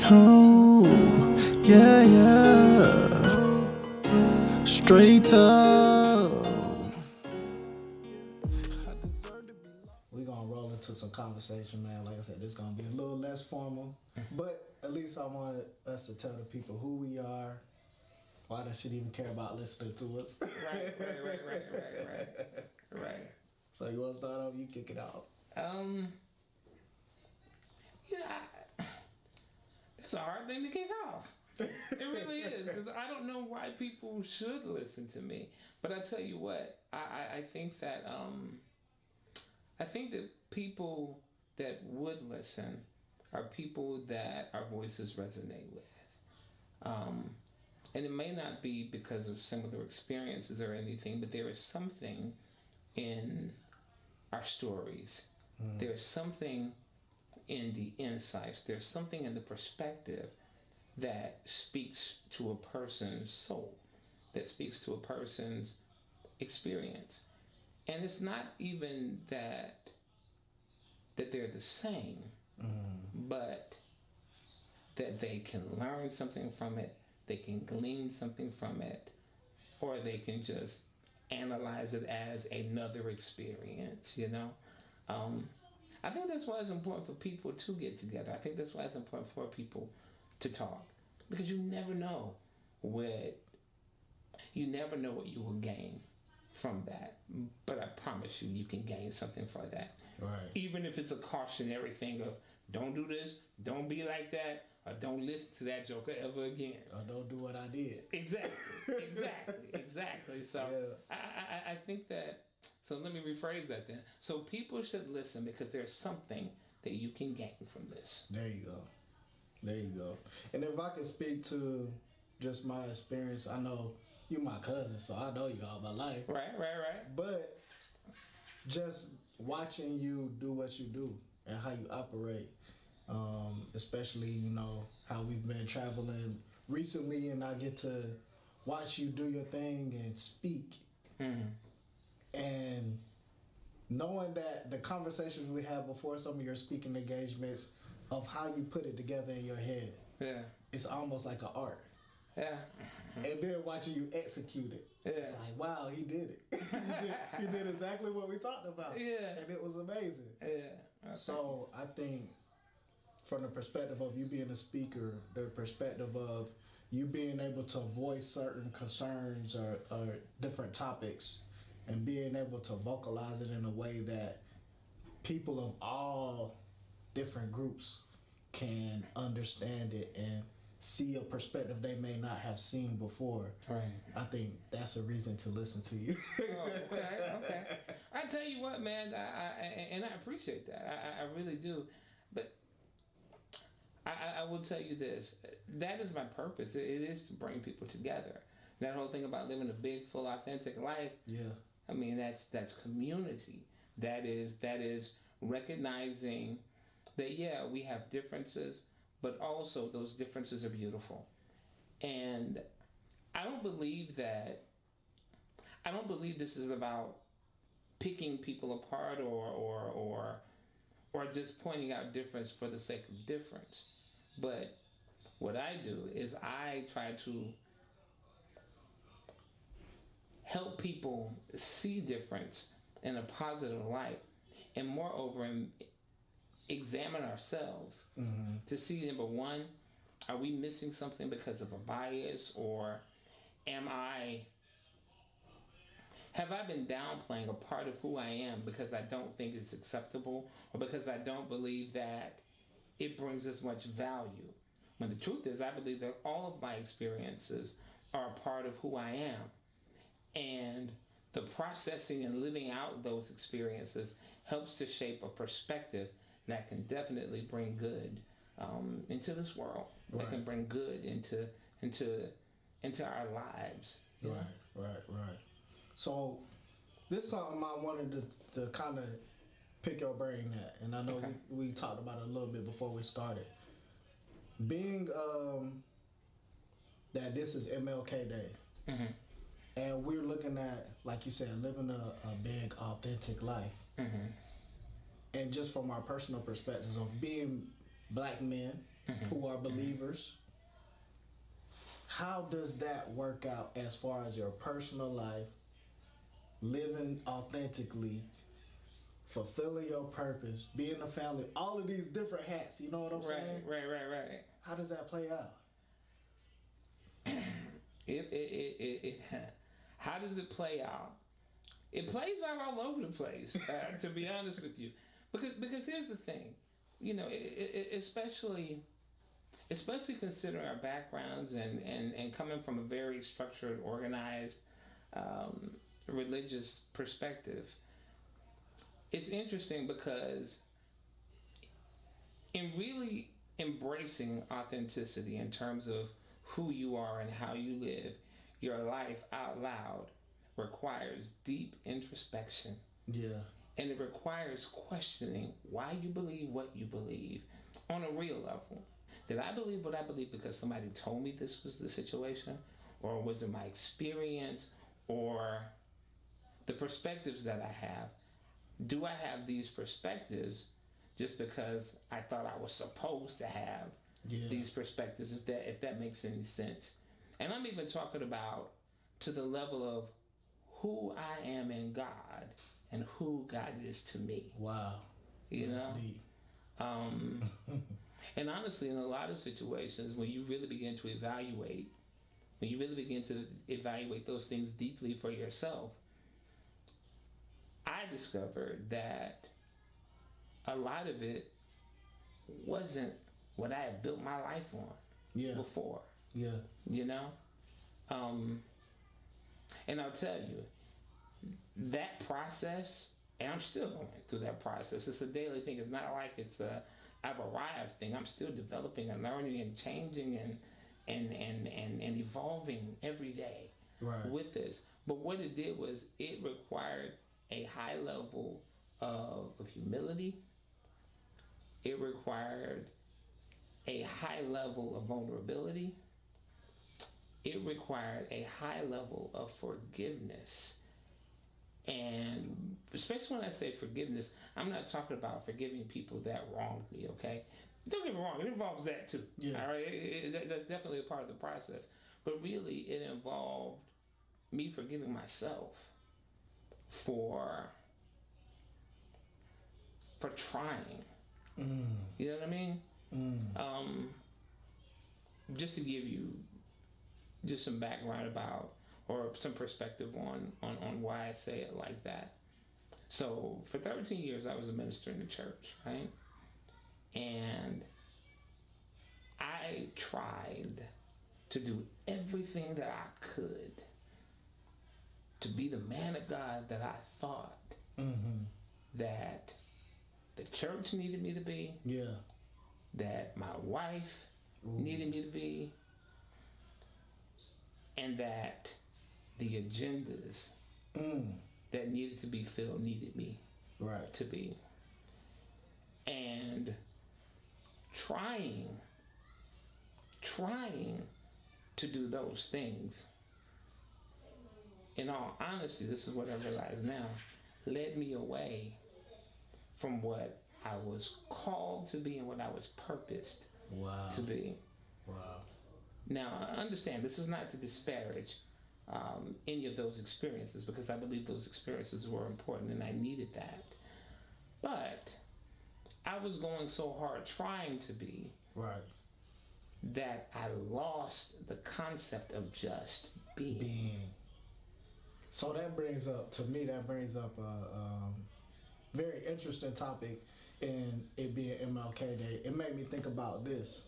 Oh, yeah, yeah. Str8 Talk. We're gonna roll into some conversation, man. Like I said, this is gonna be a little less formal, but at least I want us to tell the people who we are, why they should even care about listening to us. Right. So you want to start off? You kick it out. It's a hard thing to kick off. It really is, because I don't know why people should listen to me. But I tell you what, I think that people that would listen are people that our voices resonate with. And it may not be because of similar experiences or anything, but there is something in our stories. There's something in the insights. There's something in the perspective that speaks to a person's soul, that speaks to a person's experience. And it's not even that they're the same, but that they can learn something from it, they can glean something from it, or they can just analyze it as another experience, you know? I think that's why it's important for people to get together. I think that's why it's important for people to talk, because you never know what you will gain from that. But I promise you can gain something for that. Right. Even if it's a cautionary thing of don't do this, don't be like that, or don't listen to that joker ever again. Or don't do what I did. Exactly. So yeah. I think that. So let me rephrase that then. So people should listen because there's something that you can gain from this. There you go. And if I can speak to just my experience, I know you my cousin, so I know you all my life. Right. But just watching you do what you do and how you operate, especially, you know, how we've been traveling recently, and I get to watch you do your thing and speak. And knowing that the conversations we had before some of your speaking engagements, of how you put it together in your head, it's almost like an art. Yeah. And then watching you execute it, it's like, wow, he did it. he did exactly what we talked about. Yeah. And it was amazing. Yeah. Okay. So I think from the perspective of you being a speaker, the perspective of you being able to voice certain concerns or different topics, and being able to vocalize it in a way that people of all different groups can understand it and see a perspective they may not have seen before. Right. I think that's a reason to listen to you. Okay. I tell you what, man, I appreciate that. I really do. But I will tell you this. That is my purpose. It is to bring people together. That whole thing about living a big, full, authentic life. Yeah. I mean, that's community. That is recognizing that, we have differences, but also those differences are beautiful. And I don't believe this is about picking people apart or just pointing out difference for the sake of difference. But what I do is I try to help people see difference in a positive light, and moreover, examine ourselves to see, number one, are we missing something because of a bias, or have I been downplaying a part of who I am because I don't think it's acceptable, or because I don't believe that it brings as much value? When the truth is, I believe that all of my experiences are a part of who I am. And the processing and living out those experiences helps to shape a perspective that can definitely bring good into this world. Right. That can bring good into our lives. Right. So this is something I wanted to kind of pick your brain at, and I know we talked about it a little bit before we started. Being that this is MLK Day. And we're looking at, like you said, living a big, authentic life. And just from our personal perspectives of being black men who are believers. How does that work out as far as your personal life, living authentically, fulfilling your purpose, being a family, all of these different hats, you know what I'm saying? Right. How does that play out? How does it play out? It plays out all over the place, to be honest with you. Because here's the thing, you know, especially considering our backgrounds and coming from a very structured, organized, religious perspective, it's interesting because in really embracing authenticity in terms of who you are and how you live your life out loud requires deep introspection. Yeah. And it requires questioning why you believe what you believe on a real level. Did I believe what I believe because somebody told me this was the situation? Or was it my experience or the perspectives that I have? Do I have these perspectives just because I thought I was supposed to have these perspectives, if that makes any sense? And I'm even talking about to the level of who I am in God and who God is to me. Wow. You That's know? deep. And honestly, in a lot of situations, when you really begin to evaluate those things deeply for yourself, I discovered that a lot of it wasn't what I had built my life on before. Yeah. You know? And I'll tell you, that process, and I'm still going through that process. It's a daily thing. It's not like it's I've arrived thing. I'm still developing and learning and changing and evolving every day with this. But what it did was it required a high level of humility. It required a high level of vulnerability. It required a high level of forgiveness. And especially when I say forgiveness, I'm not talking about forgiving people that wronged me, okay? Don't get me wrong, it involves that too. Yeah. All right? That's definitely a part of the process. But really, it involved me forgiving myself for trying. You know what I mean? Just to give you just some background about, or some perspective on why I say it like that. So for 13 years I was a minister in the church, right? And I tried to do everything that I could to be the man of God that I thought that the church needed me to be, that my wife needed me to be, and that the agendas that needed to be filled needed me to be. And trying to do those things, in all honesty, this is what I realize now, led me away from what I was called to be and what I was purposed to be. Wow. Now, understand, this is not to disparage any of those experiences, because I believe those experiences were important and I needed that. But I was going so hard trying to be that I lost the concept of just being. So that brings up a very interesting topic, in it being MLK Day. It made me think about this,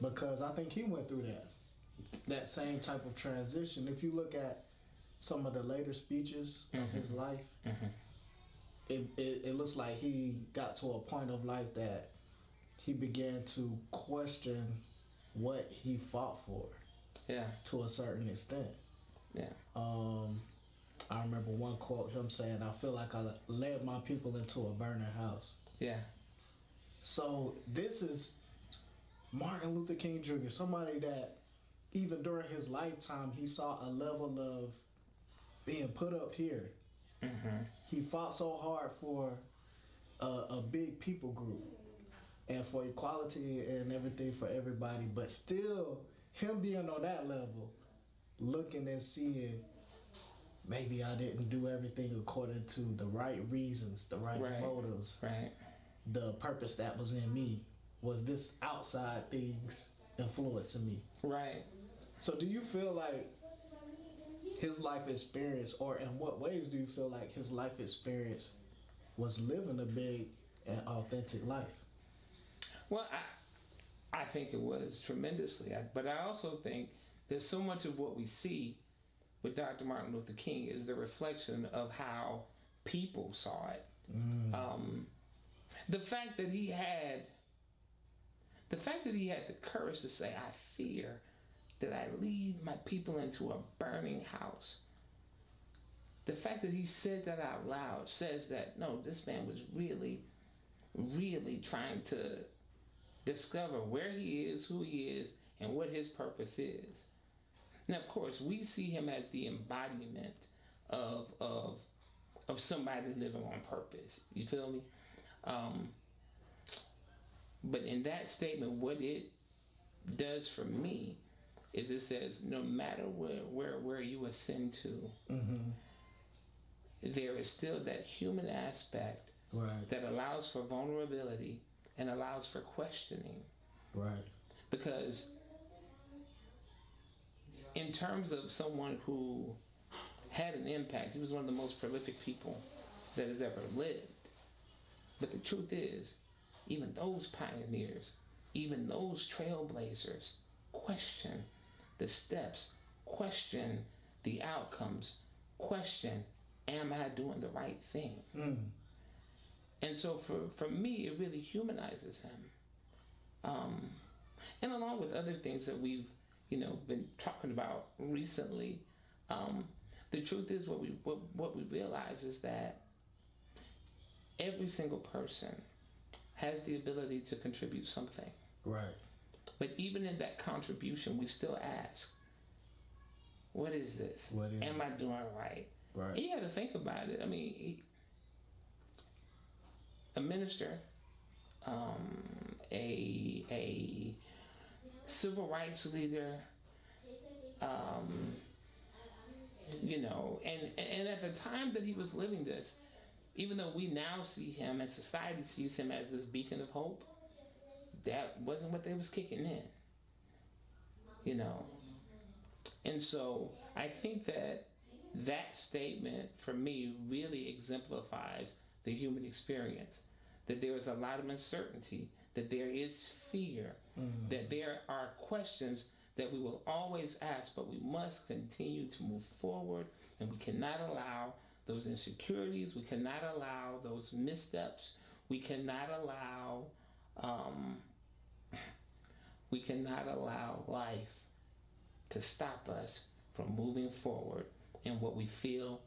because I think he went through that same type of transition. If you look at some of the later speeches of his life, it looks like he got to a point of life that he began to question what he fought for to a certain extent. I remember one quote, him saying, "I feel like I led my people into a burning house." So this is Martin Luther King Jr., somebody that even during his lifetime, he saw a level of being put up here. He fought so hard for a big people group. and for equality and everything for everybody, but still him being on that level, looking and seeing maybe I didn't do everything according to the right reasons, the right motives, the purpose that was in me. Was this outside things influencing me? Right. So do you feel like his life experience, or in what ways do you feel like his life experience was living a big and authentic life? Well, I think it was tremendously, but I also think there's so much of what we see with Dr. Martin Luther King is the reflection of how people saw it. The fact that he had the courage to say, I fear that I lead my people into a burning house. The fact that he said that out loud says that, no, this man was really, really trying to discover where he is, who he is, and what his purpose is. Now, of course, we see him as the embodiment of somebody living on purpose. You feel me? But in that statement, what it does for me is it says, no matter where you ascend to, there is still that human aspect that allows for vulnerability and allows for questioning. Right. Because in terms of someone who had an impact, he was one of the most prolific people that has ever lived. But the truth is, even those pioneers, even those trailblazers question the steps, question the outcomes, question, am I doing the right thing? And so for me, it really humanizes him. And along with other things that we've, been talking about recently, the truth is what we realize is that every single person has the ability to contribute something. Right. But even in that contribution, we still ask, what is this? Am I doing right? Right. And you have to think about it. I mean, a minister, a civil rights leader, and at the time that he was living this, even though we now see him and society sees him as this beacon of hope, that wasn't what they was kicking in, And so I think that statement for me really exemplifies the human experience, that there is a lot of uncertainty, that there is fear, that there are questions that we will always ask, but we must continue to move forward, and we cannot allow those insecurities, we cannot allow those missteps, we cannot allow life to stop us from moving forward in what we feel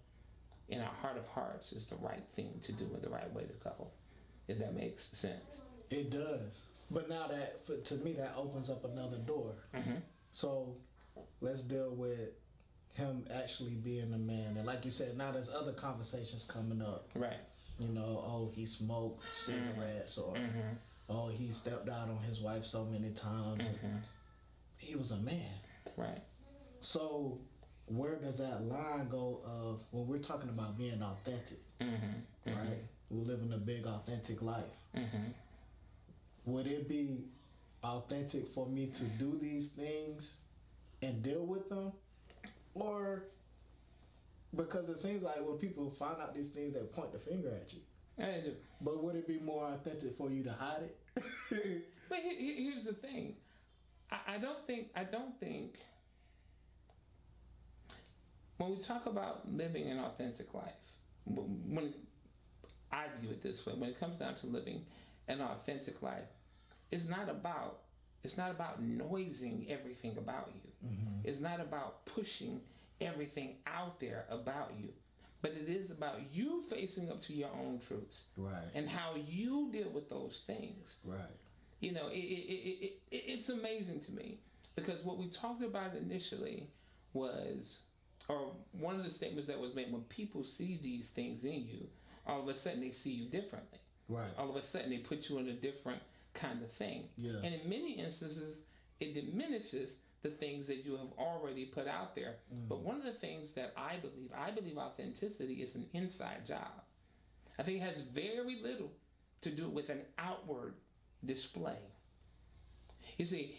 in our heart of hearts is the right thing to do and the right way to go, if that makes sense. It does. But now to me, that opens up another door. So let's deal with him actually being a man. And like you said, now there's other conversations coming up. Right. He smoked cigarettes, or he stepped out on his wife so many times. He was a man. Right. So where does that line go of when we're talking about being authentic? Right? We're living a big authentic life. Would it be authentic for me to do these things and deal with them? Or because it seems like when people find out these things, they point the finger at you. I do. But would it be more authentic for you to hide it? But here's the thing. I don't think when we talk about living an authentic life, when I view it this way, when it comes down to living an authentic life, it's not about noising everything about you. It's not about pushing everything out there about you, but it is about you facing up to your own truths, right? And how you deal with those things, right? It's amazing to me, because what we talked about initially was, or one of the statements that was made, when people see these things in you, all of a sudden they see you differently. Right. All of a sudden they put you in a different kind of thing. Yeah. And in many instances, it diminishes the things that you have already put out there. But one of the things that I believe authenticity is an inside job. I think it has very little to do with an outward display. You see,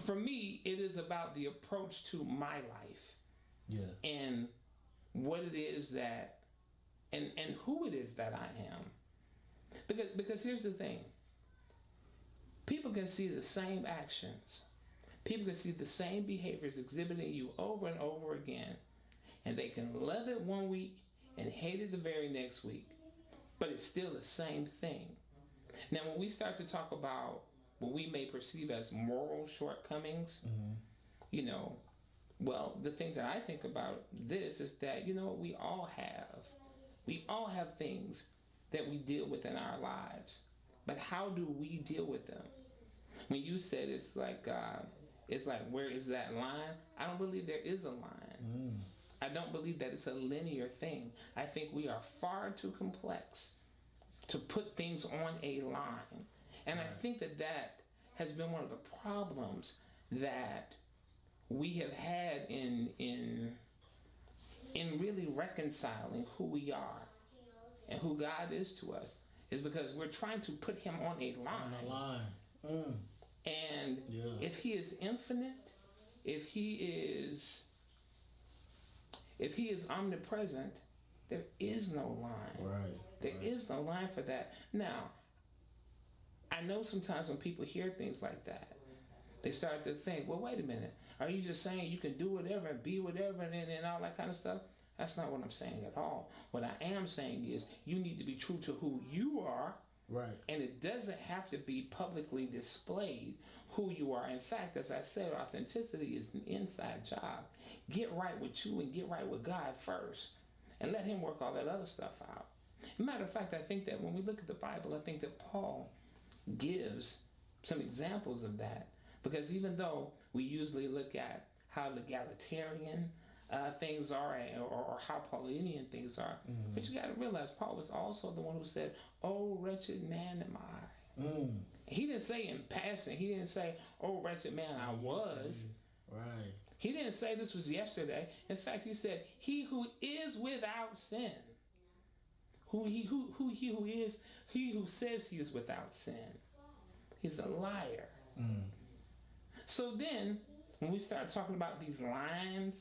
for me, it is about the approach to my life. Yeah. And what it is that, and who it is that I am. Because here's the thing. People can see the same actions. People can see the same behaviors exhibited in you over and over again. And they can love it one week and hate it the very next week. But it's still the same thing. Now, when we start to talk about what we may perceive as moral shortcomings, you know, well, the thing that I think about this is that, you know, we all have things that we deal with in our lives. But how do we deal with them? When you said it's like where is that line? I don't believe there is a line. I don't believe that it's a linear thing. I think we are far too complex to put things on a line. And I think that has been one of the problems that we have had in really reconciling who we are and who God is to us, is because we're trying to put him on a line. On a line. And if he is infinite, if he is omnipresent, there is no line. Right. There is no line for that. Now, I know sometimes when people hear things like that, they start to think, well, wait a minute. Are you just saying you can do whatever and be whatever and all that kind of stuff? That's not what I'm saying at all. What I am saying is you need to be true to who you are. Right. And it doesn't have to be publicly displayed who you are. In fact, as I said, authenticity is an inside job. Get right with you and get right with God first. And let him work all that other stuff out. As a matter of fact, I think that when we look at the Bible, I think that Paul gives some examples of that. Because even though we usually look at how egalitarian things are or how Paulinian things are, but you got to realize Paul was also the one who said, "Oh, wretched man am I." He didn't say in passing. He didn't say, "Oh, wretched man I was." Right. He didn't say this was yesterday. In fact, he said, "He who is without sin." He who says he is without sin, he's a liar. So then, when we start talking about these lines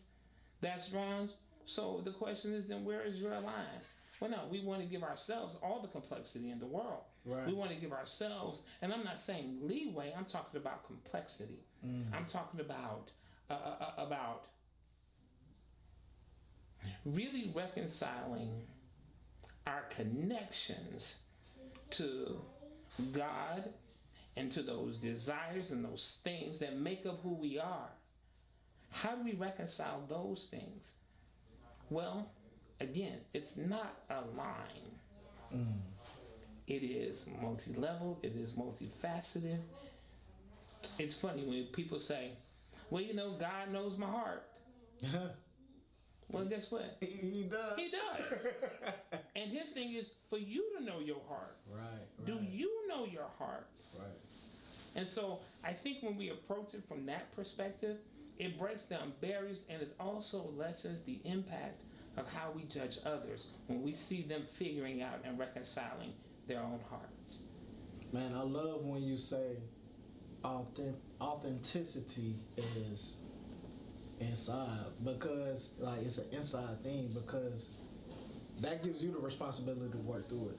that's drawn, so the question is then, where is your line? Well, no, we want to give ourselves all the complexity in the world. Right. We want to give ourselves, and I'm not saying leeway, I'm talking about complexity. I'm talking about really reconciling our connections to God and to those desires and those things that make up who we are. How do we reconcile those things? Well, again, it's not a line. It is multi-leveled. It is multifaceted. It's funny when people say, well, you know, God knows my heart. Well, guess what? He does. He does. And his thing is for you to know your heart. Right. Do you know your heart? Right. And so I think when we approach it from that perspective, it breaks down barriers and it also lessens the impact of how we judge others when we see them figuring out and reconciling their own hearts. Man, I love when you say authenticity is inside, because like it's an inside thing, because that gives you the responsibility to work through it.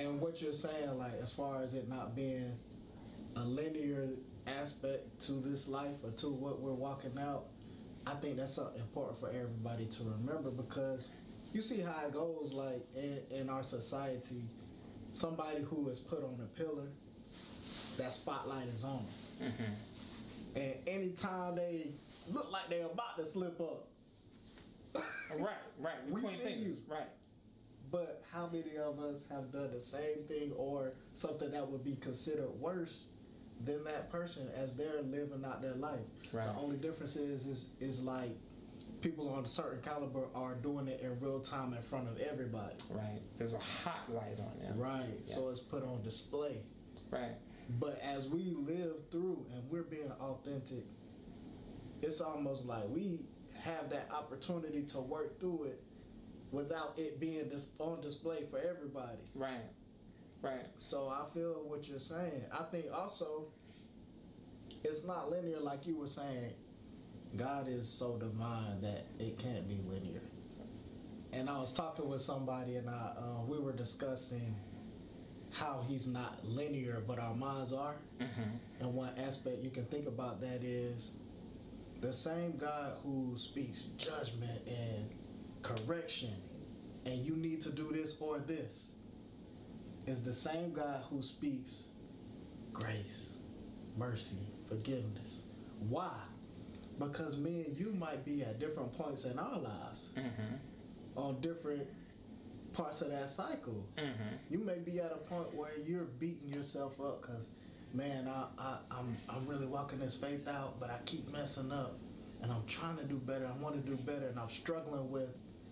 And what you're saying, like as far as it not being a linear aspect to this life or to what we're walking out, I think that's something important for everybody to remember, because you see how it goes, like in our society, somebody who is put on a pillar, that spotlight is on them. And anytime they look like they're about to slip up, right. We point see fingers. you. Right. But how many of us have done the same thing or something that would be considered worse than that person as they're living out their life? Right. The only difference is like people on a certain caliber are doing it in real time in front of everybody. Right. There's a hot light on them. Right. Yeah. So it's put on display. Right. But as we live through and we're being authentic, it's almost like we have that opportunity to work through it without it being on display for everybody. Right. Right. So I feel what you're saying. I think also it's not linear like you were saying. God is so divine that it can't be linear. And I was talking with somebody and we were discussing how he's not linear, but our minds are. Mm-hmm. And one aspect you can think about that is the same God who speaks judgment and correction and you need to do this or this is the same God who speaks grace, mercy, forgiveness. Why? Because me and you might be at different points in our lives, mm-hmm. on different parts of that cycle. Mm-hmm. You may be at a point where you're beating yourself up because, man, I'm really walking this faith out, but I keep messing up, and I'm trying to do better. I want to do better, and I'm struggling with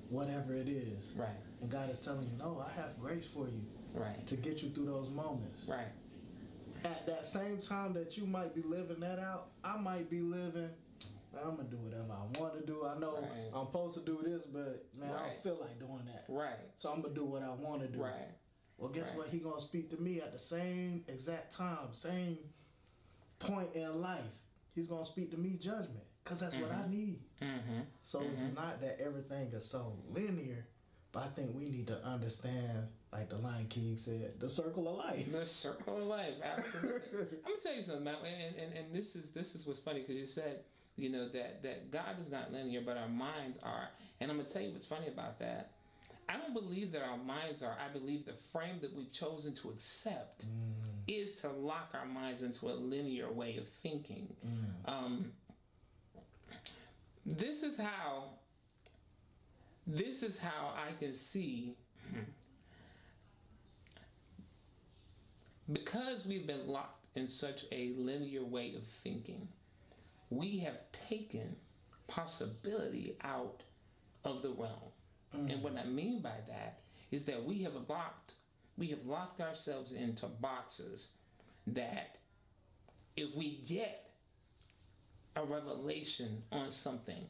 whatever it is. Right. And God is telling you, no, I have grace for you. Right. To get you through those moments. Right. At that same time that you might be living that out, I might be living, I'm going to do whatever I want to do. I know I'm supposed to do this, but man, I don't feel like doing that. Right. So I'm going to do what I want to do. Right. Well, guess what? He going to speak to me at the same exact time, same point in life. He's going to speak to me judgment because that's what I need. Mm-hmm. So it's not that everything is so linear, but I think we need to understand, like the Lion King said, the circle of life. The circle of life, absolutely. I'm gonna tell you something, and this is what's funny because you said, you know, that God is not linear, but our minds are. And I'm gonna tell you what's funny about that. I don't believe that our minds are. I believe the frame that we've chosen to accept is to lock our minds into a linear way of thinking. This is how I can see, because we've been locked in such a linear way of thinking, we have taken possibility out of the realm. And what I mean by that is that we have locked ourselves into boxes that if we get a revelation on something,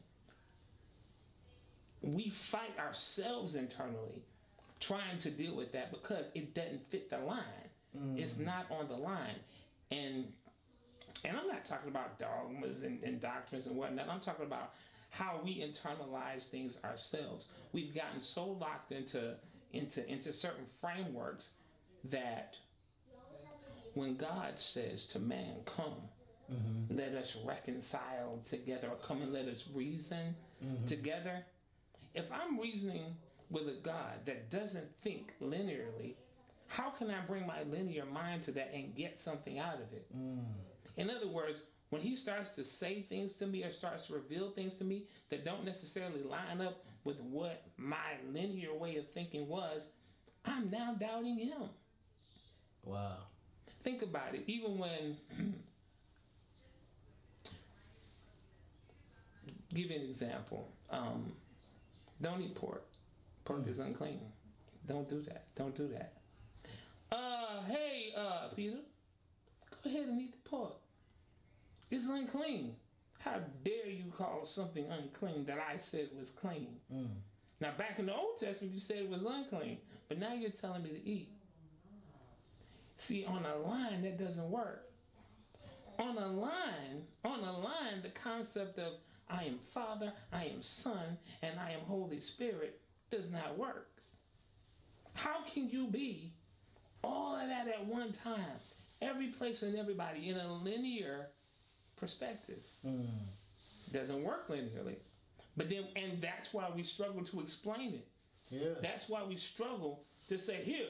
we fight ourselves internally trying to deal with that because it doesn't fit the line. It's not on the line. And I'm not talking about dogmas and doctrines and whatnot. I'm talking about how we internalize things ourselves. We've gotten so locked into certain frameworks that when God says to man, come, let us reconcile together, or come and let us reason together. If I'm reasoning with a God that doesn't think linearly, how can I bring my linear mind to that and get something out of it? In other words, when he starts to say things to me or starts to reveal things to me that don't necessarily line up with what my linear way of thinking was, I'm now doubting him. Wow. Think about it. Even when, give you an example. Don't eat pork. Pork is unclean. Don't do that. Don't do that. Hey, Peter, go ahead and eat the pork. It's unclean. How dare you call something unclean that I said was clean? Now, back in the Old Testament, you said it was unclean, but now you're telling me to eat. See, on a line, that doesn't work. On a line, the concept of I am Father, I am Son, and I am Holy Spirit does not work. How can you be all of that at one time, every place and everybody in a linear perspective? Doesn't work linearly. But then, and that's why we struggle to explain it. Yeah. That's why we struggle to say, here,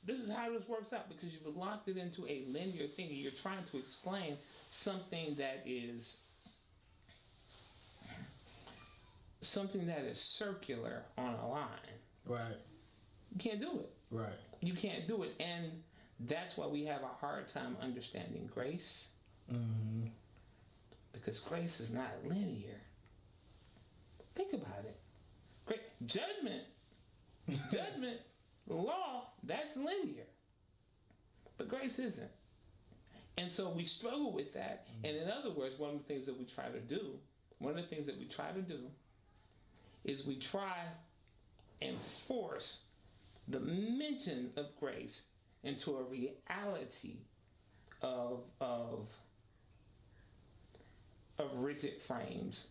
this is how this works out, because you've locked it into a linear thing and you're trying to explain something that is circular on a line. Right. You can't do it. Right. You can't do it. And that's why we have a hard time understanding grace. Because grace is not linear. Think about it. Great. Judgment, law, that's linear. But grace isn't. And so we struggle with that. And in other words, one of the things that we try to do is we try and force the mention of grace into a reality of rigid frames,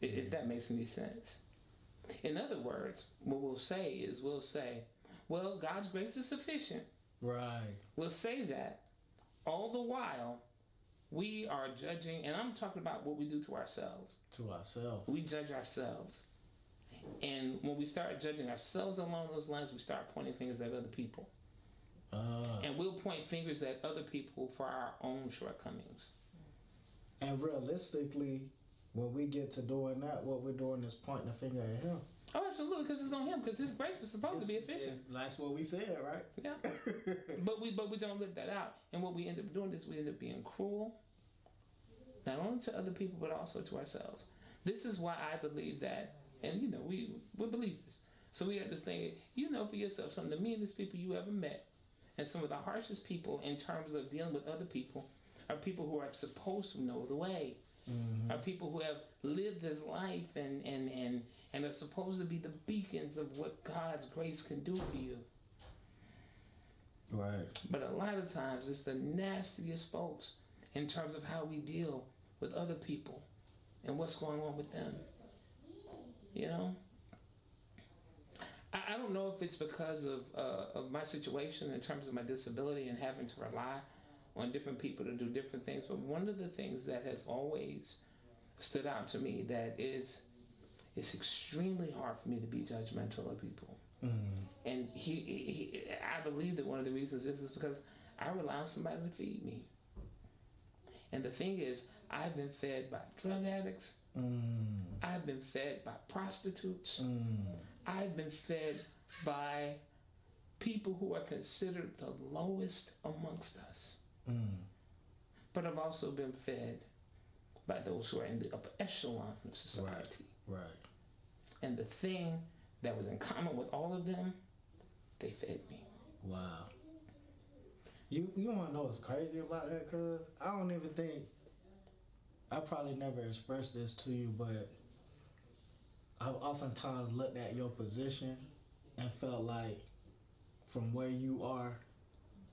if that makes any sense. In other words, what we'll say, well, God's grace is sufficient. Right. We'll say that. All the while, we are judging, and I'm talking about what we do to ourselves. To ourselves. We judge ourselves. And when we start judging ourselves along those lines, we start pointing fingers at other people. And we'll point fingers at other people for our own shortcomings. And realistically, when we get to doing that, what we're doing is pointing a finger at him. Oh, absolutely, because it's on him, because his grace is supposed to be efficient. That's what we said, right? Yeah. but we don't live that out. And what we end up doing is we end up being cruel, not only to other people, but also to ourselves. This is why I believe that, and we're believers. So we have this thing, for yourself, some of the meanest people you ever met, and some of the harshest people in terms of dealing with other people, are people who are supposed to know the way. Mm-hmm. Are people who have lived this life and are supposed to be the beacons of what God's grace can do for you. Right. But a lot of times it's the nastiest folks in terms of how we deal with other people and what's going on with them. I don't know if it's because of my situation in terms of my disability and having to rely on different people to do different things, but one of the things that has always stood out to me that it's extremely hard for me to be judgmental of people. Mm-hmm. And I believe that one of the reasons is because I rely on somebody to feed me. And the thing is, I've been fed by drug addicts. I've been fed by prostitutes. I've been fed by people who are considered the lowest amongst us. But I've also been fed by those who are in the upper echelon of society. Right. And the thing that was in common with all of them, they fed me. Wow. You want to know what's crazy about that? Cause I don't even think, I probably never expressed this to you, but I've oftentimes looked at your position and felt like from where you are,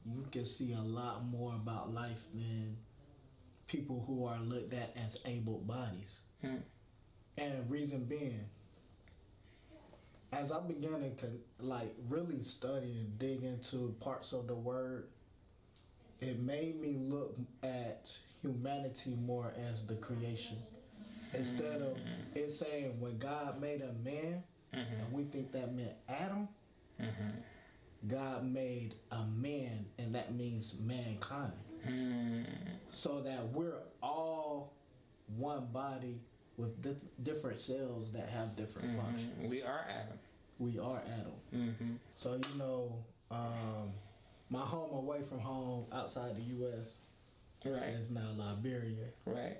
you can see a lot more about life than people who are looked at as able bodies. And reason being, as I began to really study and dig into parts of the word, it made me look at humanity more as the creation. Instead of it saying when God made a man, and we think that meant Adam, God made a man, and that means mankind. So that we're all one body with different cells that have different functions. We are Adam. We are Adam. So, my home away from home outside the U.S. is now Liberia. Right.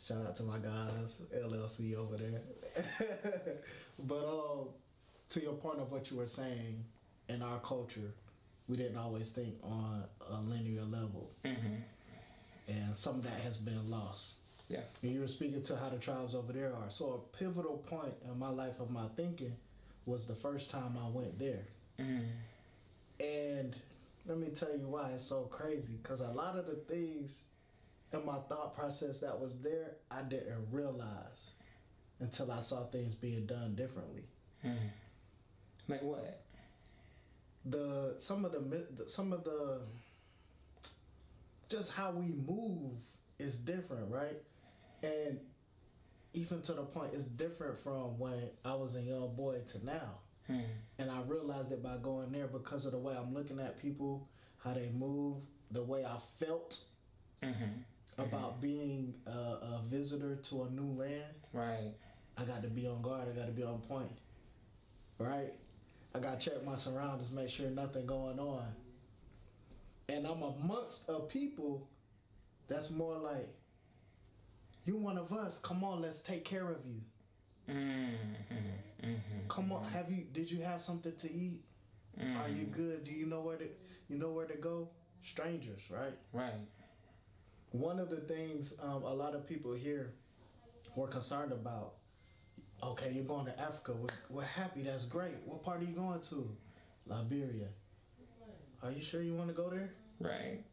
Shout out to my guys, LLC over there. But to your point of what you were saying, in our culture, we didn't always think on a linear level. And some of that has been lost. Yeah. And you were speaking to how the tribes over there are. So a pivotal point in my life of my thinking was the first time I went there. And let me tell you why it's so crazy. Because a lot of the things in my thought process that was there, I didn't realize until I saw things being done differently. Like what? Some of the just how we move is different, right? And even to the point, it's different from when I was a young boy to now. And I realized it by going there because of the way I'm looking at people, how they move, the way I felt about being a visitor to a new land. Right. I got to be on guard. I got to be on point. Right? I got to check my surroundings, make sure nothing going on. And I'm amongst a people that's more like, you one of us. Come on, let's take care of you. Come on, did you have something to eat? Are you good? Do you know where to go? Strangers, right? Right. one of the things a lot of people here were concerned about. Okay, you're going to Africa. We're happy. That's great. What part are you going to? Liberia. Are you sure you want to go there? Right.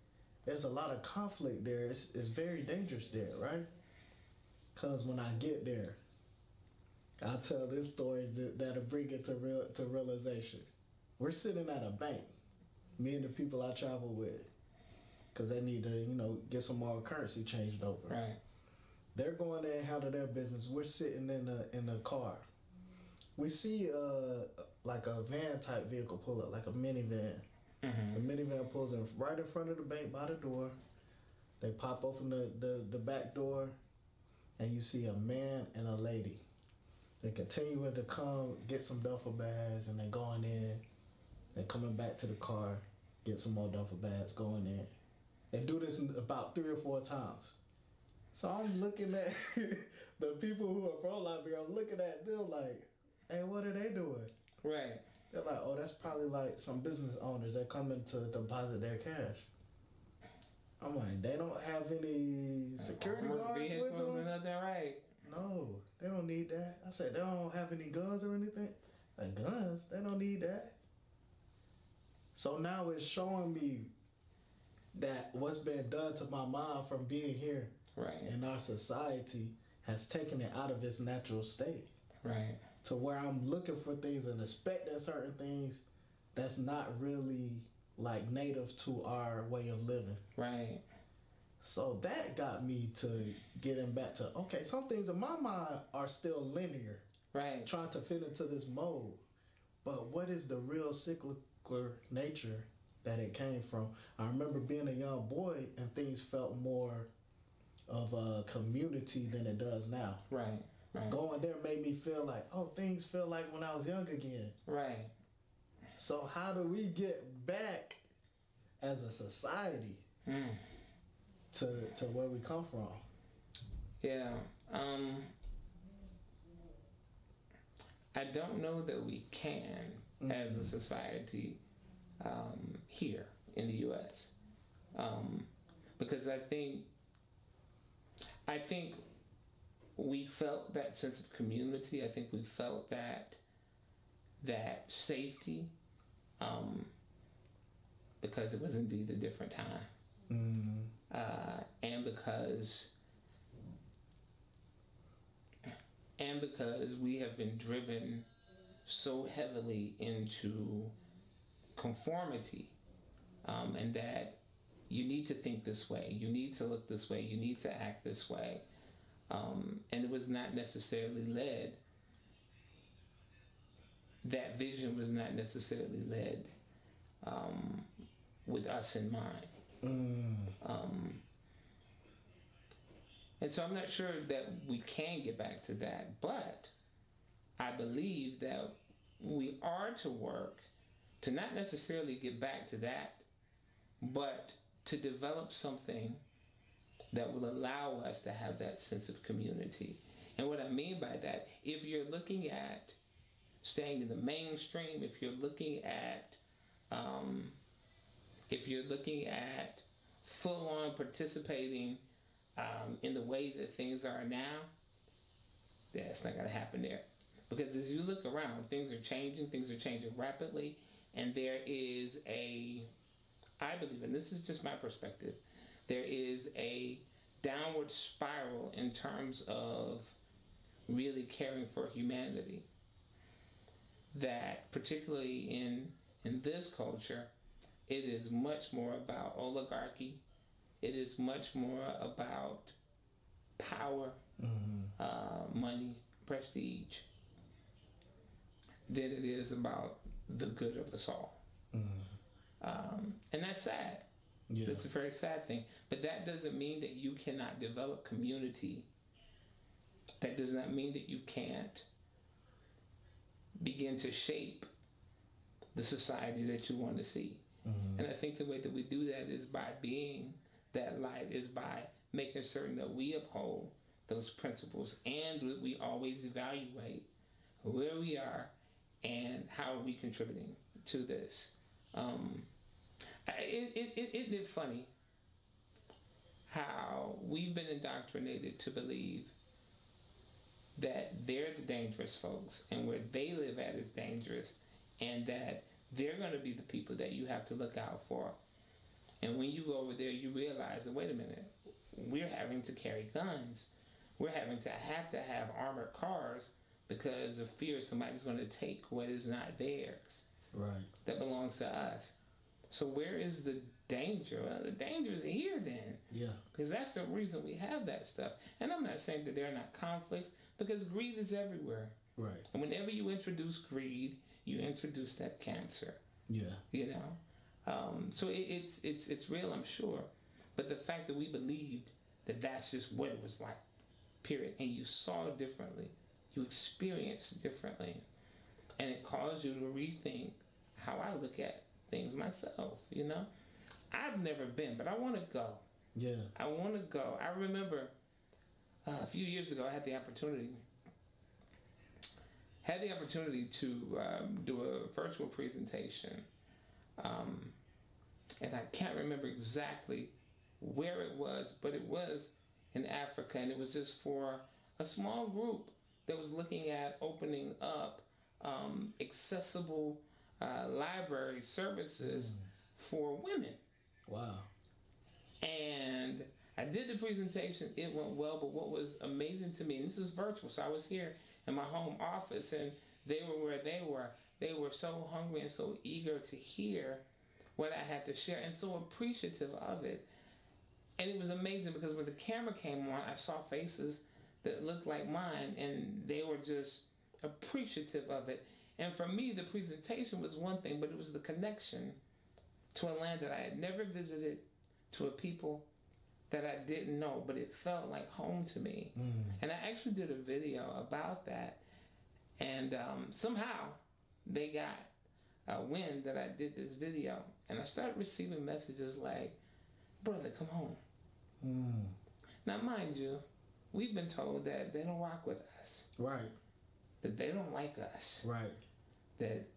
There's a lot of conflict there. It's very dangerous there, right? Because when I get there, I'll tell this story that'll bring it to realization. We're sitting at a bank, me and the people I travel with, because they need to, get some more currency changed over. Right. They're going there and handle their business. We're sitting in the car. We see like a van type vehicle pull up, like a minivan. Mm-hmm. The minivan pulls in right in front of the bank by the door. They pop open the back door, and you see a man and a lady. They continue to come get some duffel bags, and they're going in. They're coming back to the car, get some more duffel bags, going in. They do this about 3 or 4 times. So I'm looking at the people who are from Liberia. I'm looking at them like, hey, what are they doing? Right. They're like, oh, that's probably like some business owners that come in to deposit their cash. I'm like, they don't have any security guards with them? And nothing, right? No, they don't need that. I said, they don't have any guns or anything? Like, guns? They don't need that. So now it's showing me that what's been done to my mind from being here in our society has taken it out of its natural state. Right. To where I'm looking for things and expecting certain things that's not really like native to our way of living. Right. So that got me to getting back to, okay, some things in my mind are still linear. Right. Trying to fit into this mold. But what is the real cyclical nature that it came from? I remember being a young boy and things felt more of a community than it does now. Right. Right. Going there made me feel like, oh, things feel like when I was young again. Right. So how do we get back as a society to where we come from? Yeah. I don't know that we can as a society here in the U.S. Because I think we felt that sense of community. I think we felt that safety because it was indeed a different time. And because we have been driven so heavily into conformity, and that you need to think this way, you need to look this way, you need to act this way. And it was not necessarily led, that vision was not necessarily led with us in mind. And so I'm not sure that we can get back to that, but I believe that we are to work to not necessarily get back to that, but to develop something that will allow us to have that sense of community. And what I mean by that, if you're looking at staying in the mainstream, if you're looking at full-on participating in the way that things are now, that's not going to happen there. Because as you look around, things are changing rapidly, and there is I believe, and this is just my perspective, there is a downward spiral in terms of really caring for humanity. That particularly in this culture, it is much more about oligarchy. It is much more about power, money, prestige, than it is about the good of us all. And that's sad. Yeah. It's a very sad thing. But that doesn't mean that you cannot develop community. That does not mean that you can't begin to shape the society that you want to see. And I think the way that we do that is by being that light, is by making certain that we uphold those principles, and we always evaluate where we are and how are we contributing to this. Isn't it funny how we've been indoctrinated to believe that they're the dangerous folks and where they live at is dangerous, and that they're going to be the people that you have to look out for. And when you go over there, you realize that, wait a minute, we're having to carry guns. We're having to have armored cars because of fear somebody's going to take what is not theirs. Right. That belongs to us. So where is the danger? Well, the danger is here then. Yeah. Because that's the reason we have that stuff. And I'm not saying that there are not conflicts, because greed is everywhere. Right. And whenever you introduce greed, you introduce that cancer. Yeah. You know? So it's real, I'm sure. But the fact that we believed that that's just what it was like, period. And you saw it differently. You experienced differently. And it caused you to rethink how I look at things myself, you know? I've never been, but I want to go. Yeah. I want to go. I remember a few years ago, I had the opportunity to do a virtual presentation. And I can't remember exactly where it was, but it was in Africa, and it was just for a small group that was looking at opening up accessible library services for women. Wow. And I did the presentation, it went well, but what was amazing to me, and this is virtual, so I was here in my home office, and they were where they were. They were so hungry and so eager to hear what I had to share, and so appreciative of it. And it was amazing because when the camera came on, I saw faces that looked like mine, and they were just appreciative of it. And for me, the presentation was one thing, but it was the connection to a land that I had never visited, to a people that I didn't know, but it felt like home to me. And I actually did a video about that, and somehow they got wind that I did this video, and I started receiving messages like, "Brother, come home." Now, mind you, we've been told that they don't rock with us. Right. That they don't like us. Right. That,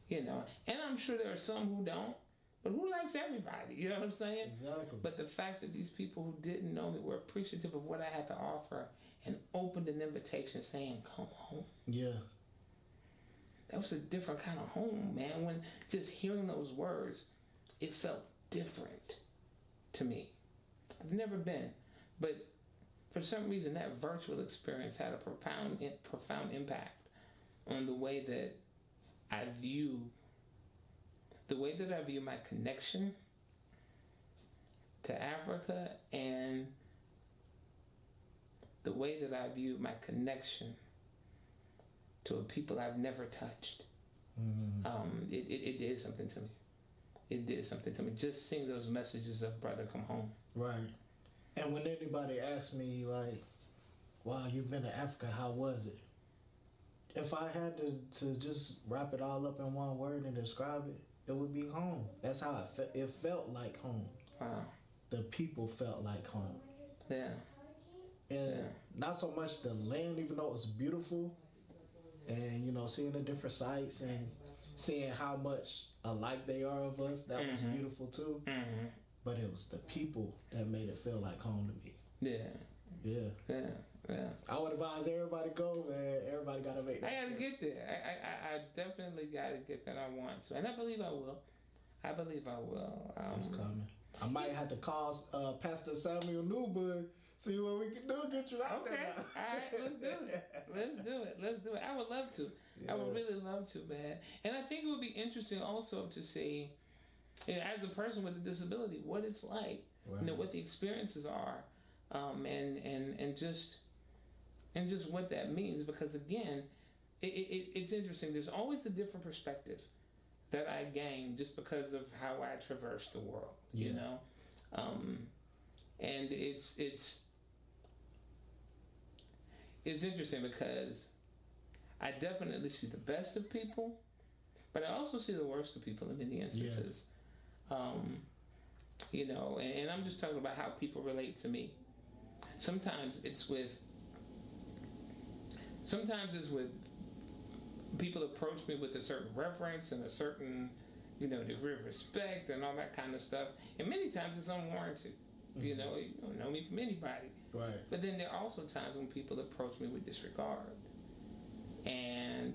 you know, and I'm sure there are some who don't, but who likes everybody? You know what I'm saying? Exactly. But the fact that these people who didn't know me were appreciative of what I had to offer and opened an invitation saying, "Come home." Yeah. That was a different kind of home, man. When just hearing those words, it felt different to me. I've never been, but for some reason that virtual experience had a profound impact on the way that I view my connection to Africa, and the way that I view my connection to a people I've never touched. It did something to me. It did something to me. Just seeing those messages of "Brother, come home." Right. And when anybody asks me, like, "Wow, you've been to Africa, how was it?" If I had to just wrap it all up in one word and describe it, it would be home. That's how it felt like home. Wow. The people felt like home. Yeah. And not so much the land, even though it was beautiful, and, you know, seeing the different sights and seeing how much alike they are of us, that was beautiful too. But it was the people that made it feel like home to me. Yeah. I would advise everybody go, man. Everybody got to make that. I got to get there. I definitely got to get there. I want to. And I believe I will. It's coming. I might have to call Pastor Samuel Newberg, see what we can do, get you out there. Okay. All right, let's do it. I would love to. Yeah. I would really love to, man. And I think it would be interesting also to see, you know, as a person with a disability, what it's like, you know, what the experiences are, and just what that means. Because again, it's interesting. There's always a different perspective that I gain just because of how I traverse the world, you know, and it's interesting because I definitely see the best of people, but I also see the worst of people in many instances. You know, and I'm just talking about how people relate to me. Sometimes it's with people approach me with a certain reverence and a certain, you know, degree of respect and all that kind of stuff. And many times it's unwarranted. You don't know me from anybody. Right. But then there are also times when people approach me with disregard. And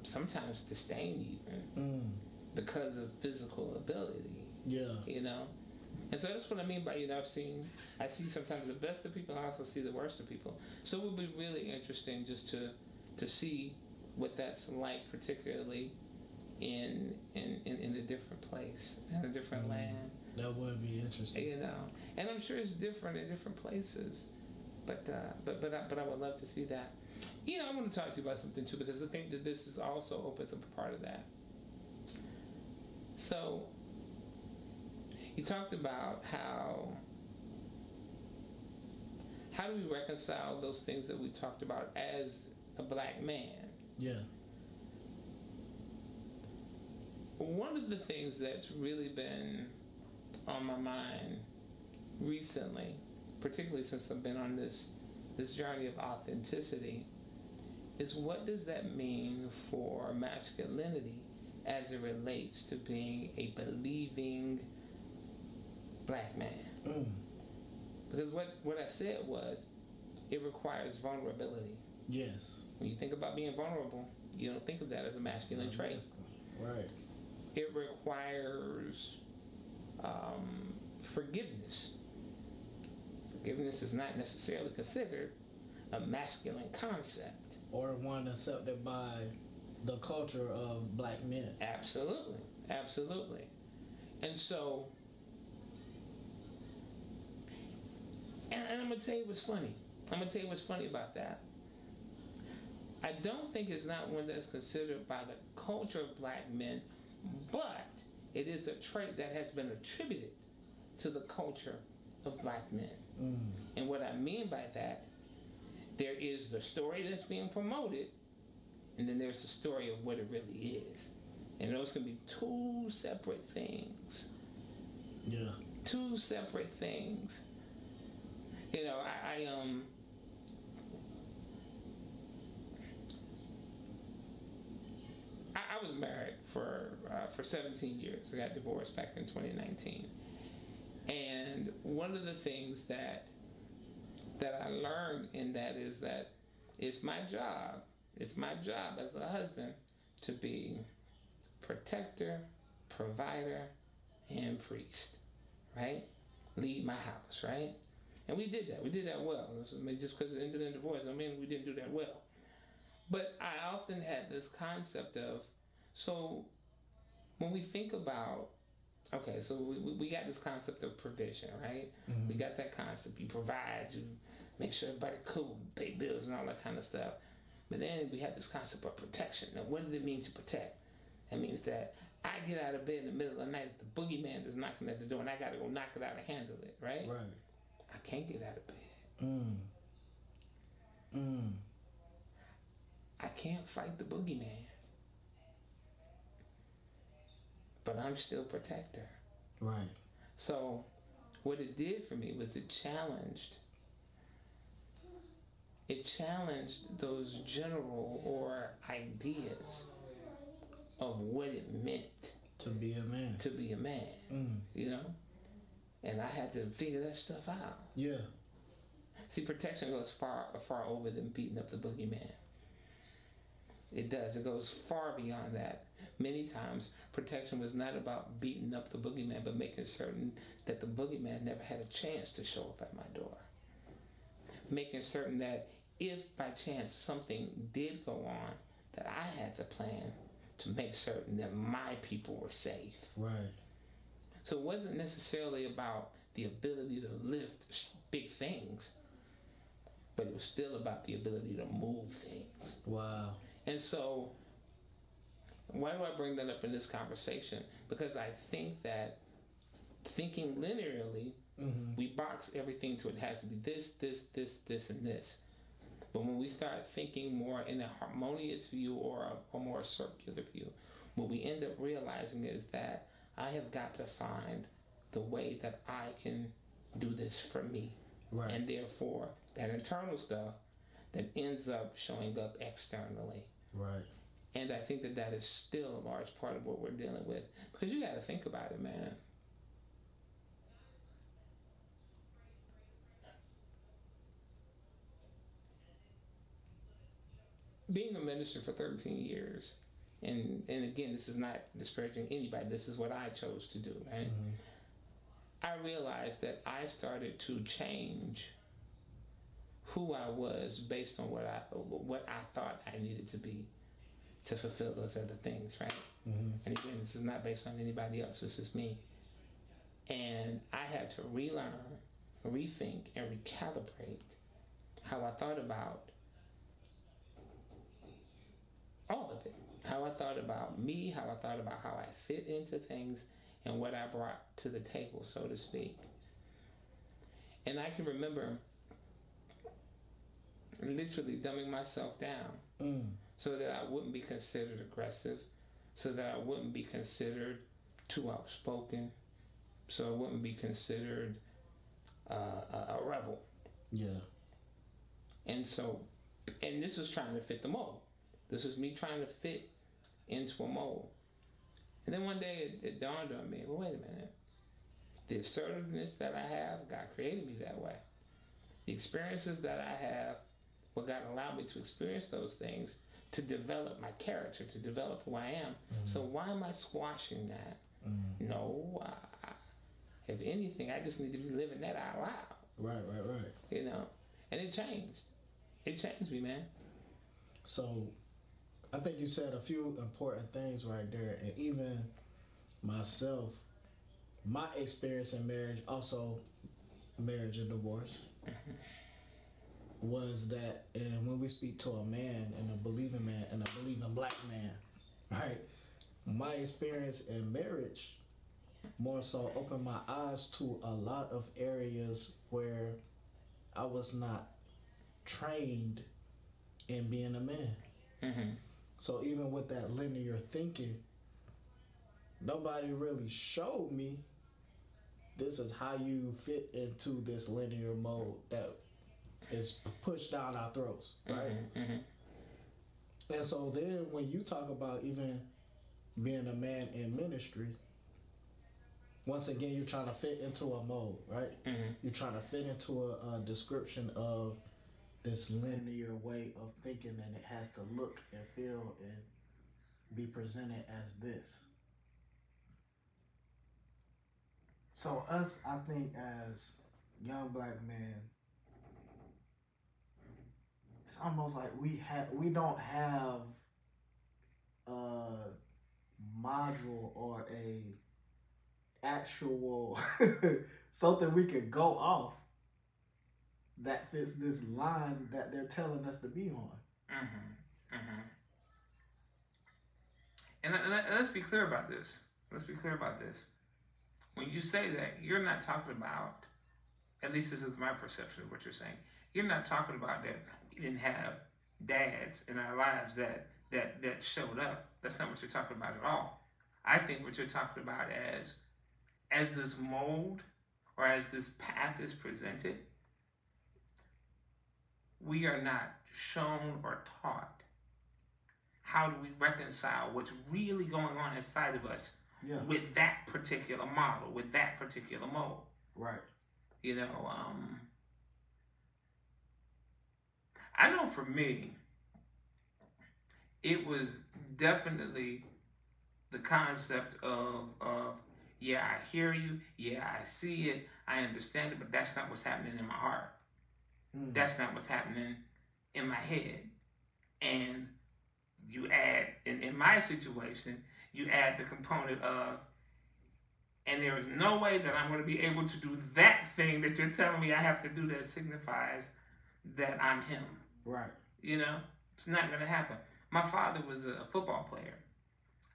sometimes disdain even because of physical ability. Yeah. And so that's what I mean by, I see sometimes the best of people, I also see the worst of people. So it would be really interesting just to see what that's like, particularly in a different place, in a different land. That would be interesting. And I'm sure it's different in different places. But I would love to see that. I want to talk to you about something too, because I think that this is also opens up a part of that. So you talked about how do we reconcile those things that we talked about as a black man? Yeah. One of the things that's really been on my mind recently, particularly since I've been on this journey of authenticity, is what does that mean for masculinity as it relates to being a believing black man? Because what I said was, it requires vulnerability. Yes. When you think about being vulnerable, you don't think of that as a masculine trait. Right. It requires forgiveness. Forgiveness is not necessarily considered a masculine concept. Or one accepted by the culture of black men. Absolutely. Absolutely. And so, and I'm going to tell you what's funny. I'm going to tell you what's funny about that. I don't think it's not one that's considered by the culture of black men, but it is a trait that has been attributed to the culture of black men. And what I mean by that, there is the story that's being promoted, and then there's the story of what it really is. And those can be two separate things. Yeah. Two separate things. I was married for 17 years. I got divorced back in 2019. And one of the things that I learned in that is that it's my job as a husband to be protector, provider, and priest, right? Lead my house, right? And we did that. We did that well. Just because it ended in divorce, we didn't do that well. But I often had this concept of, so when we think about, okay, so we got this concept of provision, right? We got that concept. You provide, you make sure everybody cool, pay bills and all that kind of stuff. But then we have this concept of protection. Now, what does it mean to protect? That means that I get out of bed in the middle of the night, if the boogeyman is knocking at the door, and I got to go knock it out and handle it, right? Right. I can't get out of bed. I can't fight the boogeyman. But I'm still protector. Right. So what it did for me was it challenged those general or ideas of what it meant to be a man. And I had to figure that stuff out. Yeah. See, protection goes far over than beating up the boogeyman. It does. It goes far beyond that. Many times, protection was not about beating up the boogeyman, but making certain that the boogeyman never had a chance to show up at my door. Making certain that if by chance something did go on, that I had the plan to make certain that my people were safe. Right. So it wasn't necessarily about the ability to lift big things, but it was still about the ability to move things. Wow. And so, why do I bring that up in this conversation? Because I think that thinking linearly, we box everything to it has to be this, and this. But when we start thinking more in a harmonious view or a more circular view, what we end up realizing is that I have got to find the way that I can do this for me. Right. And therefore, that internal stuff that ends up showing up externally. Right. And I think that is still a large part of what we're dealing with. Because you got to think about it, man. being a minister for 13 years, and again, this is not disparaging anybody. This is what I chose to do, right? I realized that I started to change who I was based on what I thought I needed to be to fulfill those other things, right? And again, this is not based on anybody else. This is me. And I had to relearn, rethink, and recalibrate how I thought about all of it. How I thought about me, how I thought about how I fit into things, and what I brought to the table, so to speak. And I can remember literally dumbing myself down so that I wouldn't be considered aggressive, so that I wouldn't be considered too outspoken, so I wouldn't be considered a rebel. Yeah. And this was trying to fit the mold. This was me trying to fit into a mold. And then one day it dawned on me, well, wait a minute. The assertiveness that I have, God created me that way. The experiences that I have, well, God allowed me to experience those things to develop my character, to develop who I am. So why am I squashing that? No, if anything, I just need to be living that out loud. Right. You know, and it changed. It changed me, man. So I think you said a few important things right there. And even myself, my experience in marriage, also marriage and divorce, was that, and when we speak to a man and a believing man and a believing black man, right? My experience in marriage more so opened my eyes to a lot of areas where I was not trained in being a man. So even with that linear thinking, nobody really showed me this is how you fit into this linear mode that is pushed down our throats, right? And so then when you talk about even being a man in ministry, once again, you're trying to fit into a mold, right? You're trying to fit into a description of this linear way of thinking, and it has to look and feel and be presented as this. So us, I think, as young black men, it's almost like we don't have a module or a actual something we could go off that fits this line that they're telling us to be on. And let's be clear about this. When you say that, you're not talking about, at least this is my perception of what you're saying, you're not talking about that we didn't have dads in our lives that showed up. That's not what you're talking about at all. I think what you're talking about as this mold or as this path is presented, we are not shown or taught how do we reconcile what's really going on inside of us with that particular model, with that particular mold. Right. You know, I know for me, it was definitely the concept of yeah, I hear you, yeah, I see it, I understand it, but that's not what's happening in my heart. That's not what's happening in my head. And you add, in my situation, you add the component of, and there is no way that I'm going to be able to do that thing that you're telling me I have to do that signifies that I'm him. Right. You know, it's not going to happen. My father was a football player,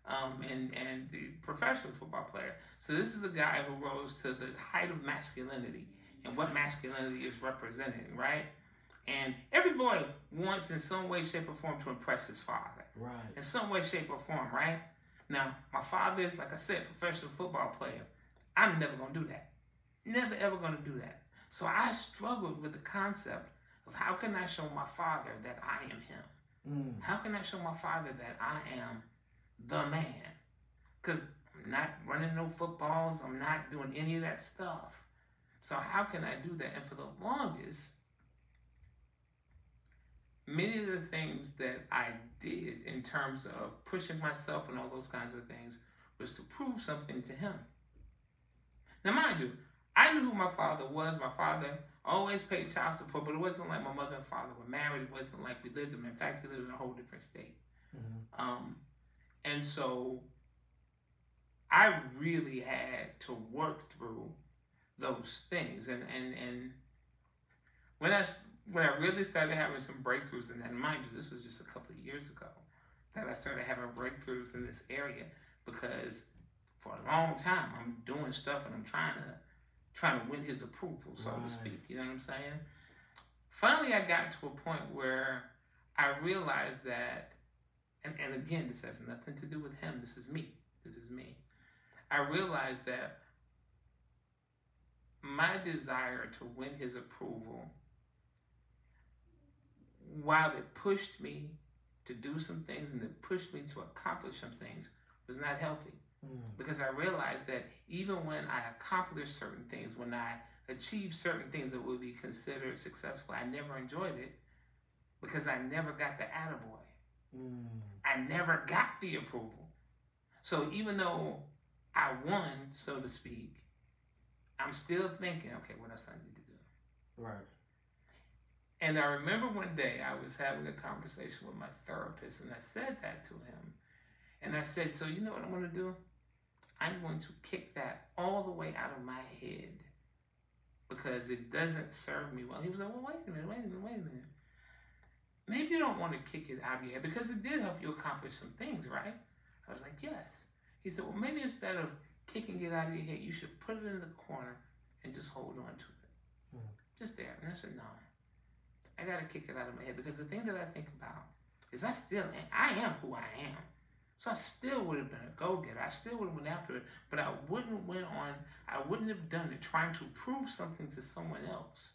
and the professional football player. So this is a guy who rose to the height of masculinity and what masculinity is representing, right? And every boy wants in some way, shape, or form to impress his father. Right. In some way, shape, or form, right? Now, my father is, like I said, professional football player. I'm never going to do that. Never, ever going to do that. So I struggled with the concept of how can I show my father that I am him? How can I show my father that I am the man? Because I'm not running no footballs. I'm not doing any of that stuff. So how can I do that? And for the longest, many of the things that I did in terms of pushing myself and all those kinds of things was to prove something to him. Now, mind you, I knew who my father was. My father always paid child support, but it wasn't like my mother and father were married. It wasn't like we lived in. In fact, he lived in a whole different state. And so I really had to work through those things. And when I really started having some breakthroughs in that, and mind you, this was just a couple of years ago that I started having breakthroughs in this area, because for a long time I'm doing stuff and I'm trying to win his approval, so to speak. You know what I'm saying? Finally, I got to a point where I realized that, and again, this has nothing to do with him. This is me. This is me. I realized that my desire to win his approval, while it pushed me to do some things and it pushed me to accomplish some things, was not healthy. Because I realized that even when I accomplished certain things, when I achieved certain things that would be considered successful, I never enjoyed it because I never got the attaboy. I never got the approval. So even though I won, so to speak, I'm still thinking, okay, what else I need to do? Right. And I remember one day I was having a conversation with my therapist, and I said that to him. And I said, so you know what I'm going to do? I'm going to kick that all the way out of my head because it doesn't serve me well. He was like, well, wait a minute. Maybe you don't want to kick it out of your head because it did help you accomplish some things, right? I was like, yes. He said, well, maybe instead of kicking it out of your head, you should put it in the corner and just hold on to it. Just there. And I said, no, I got to kick it out of my head because the thing that I think about is I am who I am. So I still would have been a go-getter. I still would have went after it, but I wouldn't have done it trying to prove something to someone else.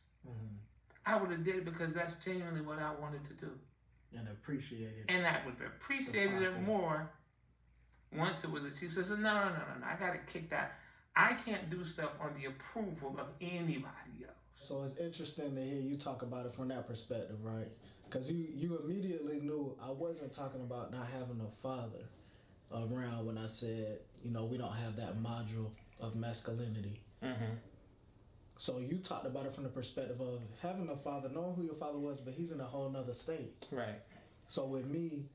I would have did it because that's genuinely what I wanted to do. And appreciate it. And I would have appreciated it more once it was achieved. So I said, no, I got to kick that. I can't do stuff on the approval of anybody else. So it's interesting to hear you talk about it from that perspective, right? Because you immediately knew I wasn't talking about not having a father around when I said, we don't have that module of masculinity. So you talked about it from the perspective of having a father, knowing who your father was, but he's in a whole nother state. Right. So with me,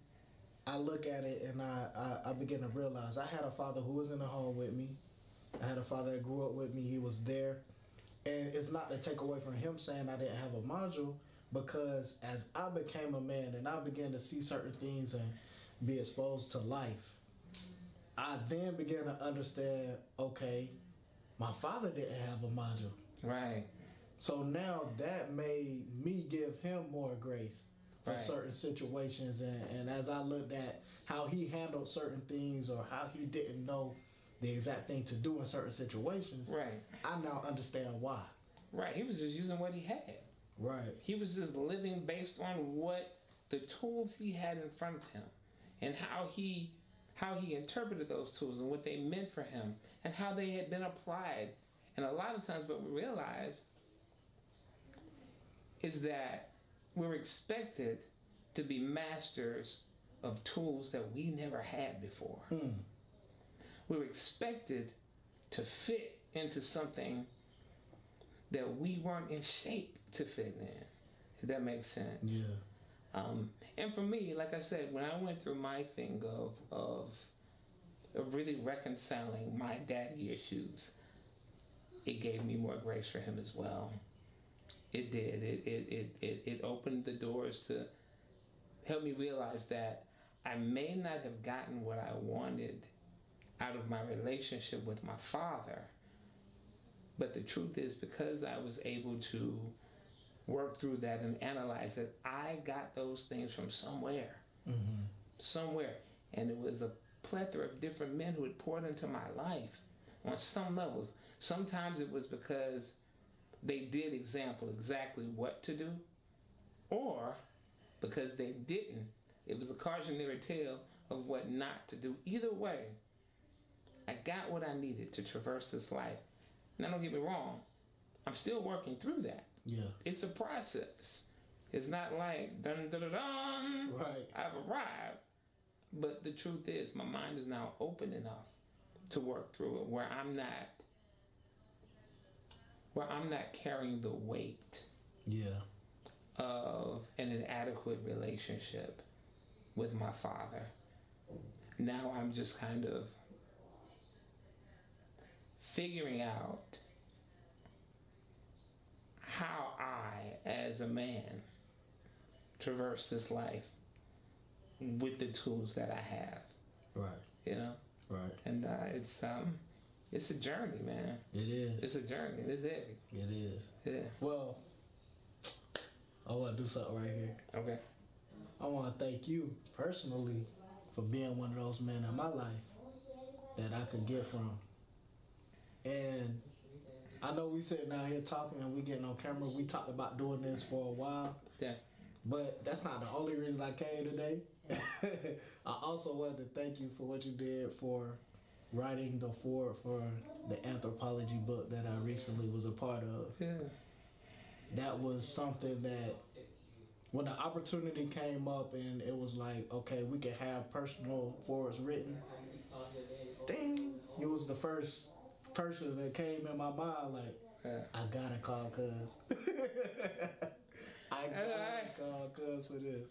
I look at it and I begin to realize I had a father who was in the home with me. I had a father that grew up with me. He was there. And it's not to take away from him saying I didn't have a module, because as I became a man and I began to see certain things and be exposed to life, I then began to understand, okay, my father didn't have a module. Right. So now that made me give him more grace for certain situations. And as I looked at how he handled certain things or how he didn't know the exact thing to do in certain situations, I now understand why. Right. He was just using what he had. Right. He was just living based on what the tools he had in front of him and how he interpreted those tools and what they meant for him and how they had been applied. And a lot of times what we realize is that we're expected to be masters of tools that we never had before. We're expected to fit into something that we weren't in shape to fit in, if that makes sense. Yeah. And for me, like I said, when I went through my thing of really reconciling my daddy issues, it gave me more grace for him as well. It did. It opened the doors to help me realize that I may not have gotten what I wanted out of my relationship with my father, but the truth is, because I was able to work through that and analyze it, I got those things from somewhere. Somewhere. And it was a plethora of different men who had poured into my life on some levels. Sometimes it was because they did exactly what to do, or because they didn't. It was a cautionary tale of what not to do. Either way, I got what I needed to traverse this life. Now, don't get me wrong, I'm still working through that. Yeah. It's a process. It's not like dun dun dun dun. Right. I've arrived. But the truth is, my mind is now open enough to work through it, where I'm not carrying the weight of an inadequate relationship with my father. Now I'm just kind of figuring out how I, as a man, traverse this life with the tools that I have. Right. You know? Right. And it's a journey, man. It is. It's a journey. It's heavy. It is. Yeah. Well, I want to do something right here. Okay. I want to thank you personally for being one of those men in my life that I could get from. And I know we sitting out here talking and we getting on camera. We talked about doing this for a while. Yeah. But that's not the only reason I came today. I also wanted to thank you for what you did for writing the foreword for the anthropology book that I recently was a part of. Yeah. That was something that when the opportunity came up and it was like, okay, we can have personal forewords written, ding, it was the first person that came in my mind like, I gotta call Cuz. I gotta call Cuz for this.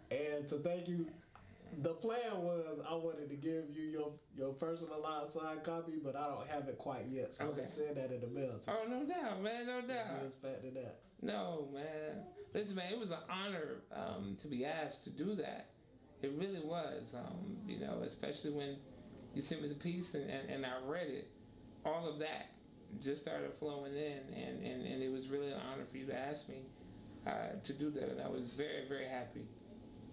And to thank you, the plan was I wanted to give you your personalized signed copy, but I don't have it quite yet, so I can send that in the mail to you. Oh, no doubt, man, no doubt. Be expecting that. No, man. Listen, man, it was an honor to be asked to do that. It really was, you know, especially when you sent me the piece and I read it. All of that just started flowing in, and it was really an honor for you to ask me to do that, and I was very, very happy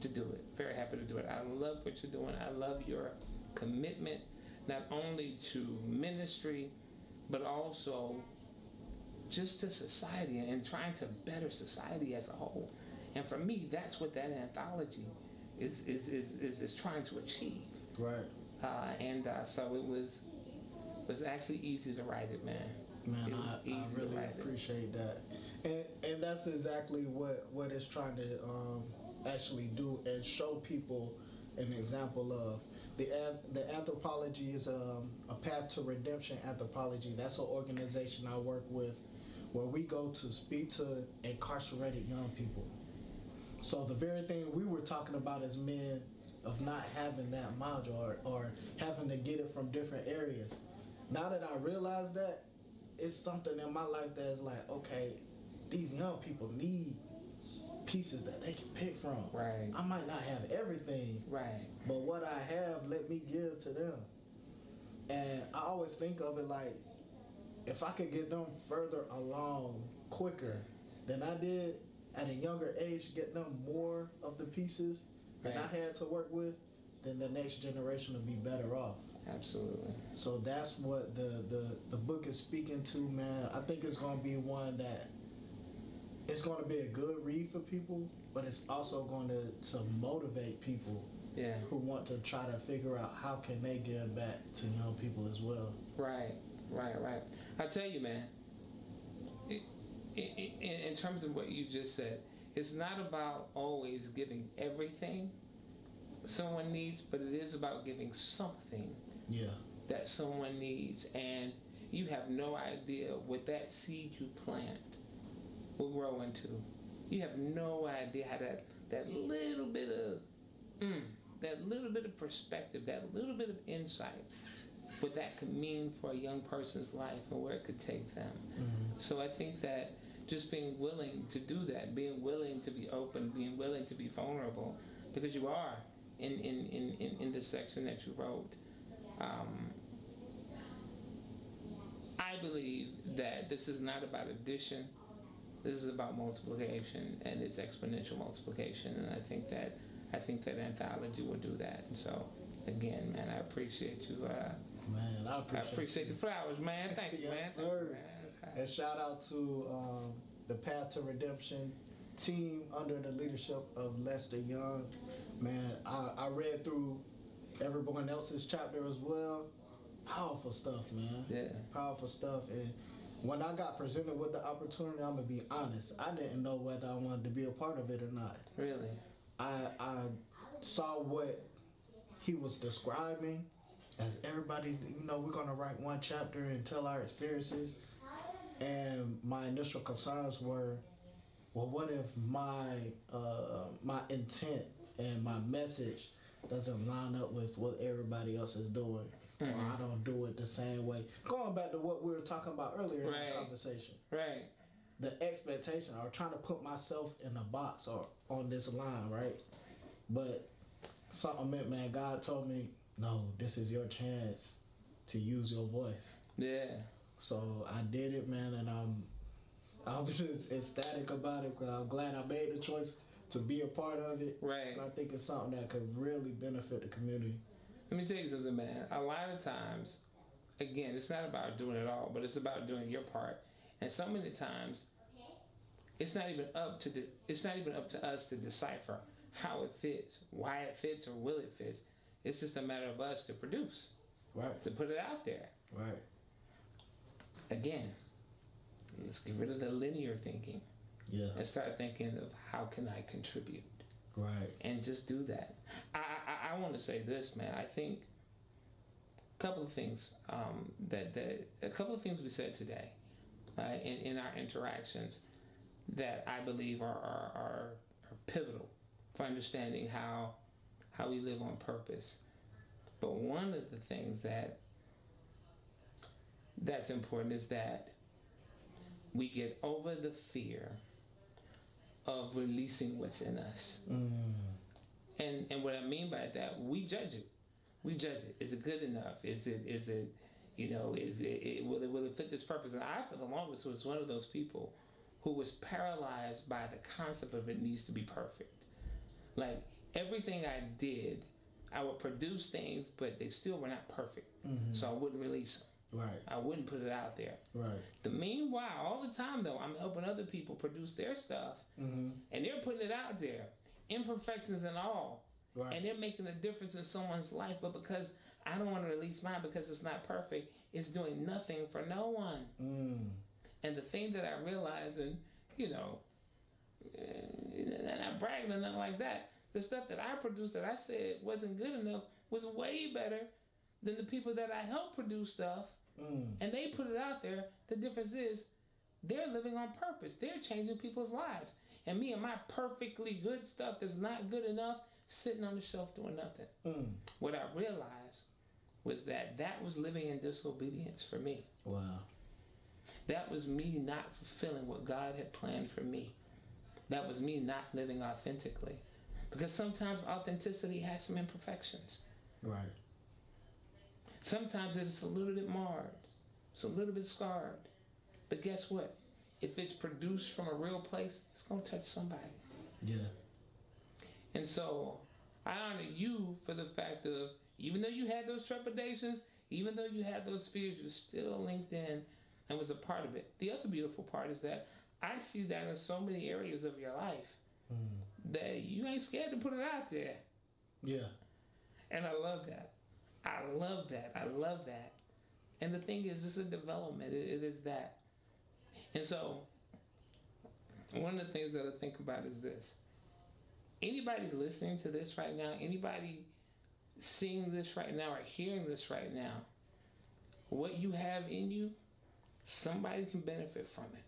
to do it. Very happy to do it. I love what you're doing. I love your commitment, not only to ministry, but also just to society and trying to better society as a whole. And for me, that's what that anthology is trying to achieve. Right. So it was actually easy to write it, man. Man, I really appreciate that. And that's exactly what it's trying to actually do and show people an example of. The anthropology is a Path to Redemption anthropology. That's an organization I work with where we go to speak to incarcerated young people. So the very thing we were talking about as men of not having that module or having to get it from different areas. Now that I realize that, it's something in my life that's like, okay, these young people need pieces that they can pick from. Right. I might not have everything. Right. But what I have, let me give to them. And I always think of it like, if I could get them further along quicker than I did at a younger age, get them more of the pieces that I had to work with, then the next generation will be better off. Absolutely. So that's what the book is speaking to, man. I think it's going to be one that it's going to be a good read for people, but it's also going to motivate people who want to try to figure out how can they give back to young people as well. Right. I tell you, man, in terms of what you just said, it's not about always giving everything someone needs, but it is about giving something that someone needs. And you have no idea what that seed you plant will grow into. You have no idea how that little bit of perspective, that little bit of insight, what that could mean for a young person's life and where it could take them. Mm-hmm. So I think that just being willing to do that, being willing to be open, being willing to be vulnerable, because you are in this section that you wrote. I believe that this is not about addition. This is about multiplication, and it's exponential multiplication. And I think that anthology will do that. And so, again, man, I appreciate you. Man, I appreciate the flowers, man. Thank you, yes, man. Sir. And shout out to the Path to Redemption team under the leadership of Lester Young. Man, I read through everyone else's chapter as well. Powerful stuff, man. Yeah. Powerful stuff. And when I got presented with the opportunity, I'm gonna be honest. I didn't know whether I wanted to be a part of it or not. Really? I saw what he was describing as everybody. We're gonna write one chapter and tell our experiences. And my initial concerns were, well, what if my intent and my message doesn't line up with what everybody else is doing, or I don't do it the same way. Going back to what we were talking about earlier in the conversation, right? The expectation, or trying to put myself in a box or on this line, right? But something meant, man, God told me, no, this is your chance to use your voice. Yeah. So I did it, man, and I was just ecstatic about it, because I'm glad I made the choice to be a part of it. Right. And I think it's something that could really benefit the community. Let me tell you something, man. A lot of times, again, it's not about doing it all, but it's about doing your part. And so many times, it's not even up to us to decipher how it fits, why it fits, or will it fit. It's just a matter of us to produce, right? To put it out there, right? Again, let's get rid of the linear thinking. Yeah. And start thinking of how can I contribute. Right. And just do that. I want to say this, man. I think a couple of things we said today in our interactions that I believe are pivotal for understanding how we live on purpose. But one of the things that's important is that we get over the fear of releasing what's in us. And what I mean by that, we judge it. Is it good enough? Will it fit this purpose? And I, for the longest, was one of those people who was paralyzed by the concept of it needs to be perfect. Like, everything I did, I would produce things, but they still were not perfect. So I wouldn't release them. Right. I wouldn't put it out there. Right. Meanwhile, all the time though, I'm helping other people produce their stuff, and they're putting it out there, imperfections and all, and they're making a difference in someone's life. But because I don't want to release mine because it's not perfect, it's doing nothing for no one. And the thing that I realized, and not bragging or nothing like that, the stuff that I produced that I said wasn't good enough was way better than the people that I helped produce stuff. And they put it out there. The difference is they're living on purpose. They're changing people's lives. And me and my perfectly good stuff that's not good enough sitting on the shelf doing nothing. What I realized was that was living in disobedience for me. Wow. That was me not fulfilling what God had planned for me. That was me not living authentically. Because sometimes authenticity has some imperfections. Right. Sometimes it's a little bit marred. It's a little bit scarred. But guess what? If it's produced from a real place, it's going to touch somebody. Yeah. And so I honor you for the fact of, even though you had those trepidations, even though you had those fears, you still linked in and was a part of it. The other beautiful part is that I see that in so many areas of your life that you ain't scared to put it out there. Yeah. And I love that. I love that. And the thing is, it's a development. It is that. And so, one of the things that I think about is this. Anybody listening to this right now, anybody seeing this right now or hearing this right now, what you have in you, somebody can benefit from it.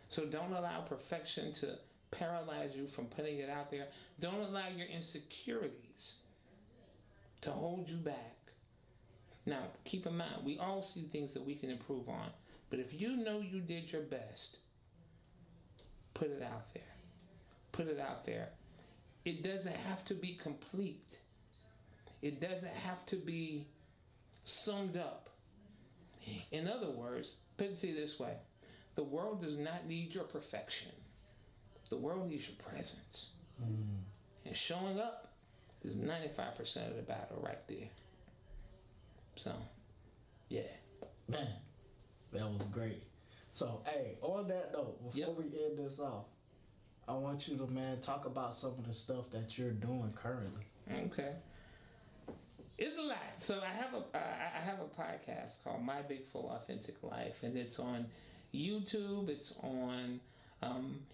So don't allow perfection to paralyze you from putting it out there. Don't allow your insecurities to hold you back. Now, keep in mind, we all see things that we can improve on. But if you know you did your best, put it out there. Put it out there. It doesn't have to be complete. It doesn't have to be summed up. In other words, put it to you this way. The world does not need your perfection. The world needs your presence. And showing up is 95% of the battle right there. So, yeah. Man, that was great. So, hey, on that note, before we end this off, I want you to, man, talk about some of the stuff that you're doing currently. Okay. It's a lot. So I have a podcast called My Big Full Authentic Life, and it's on YouTube. It's on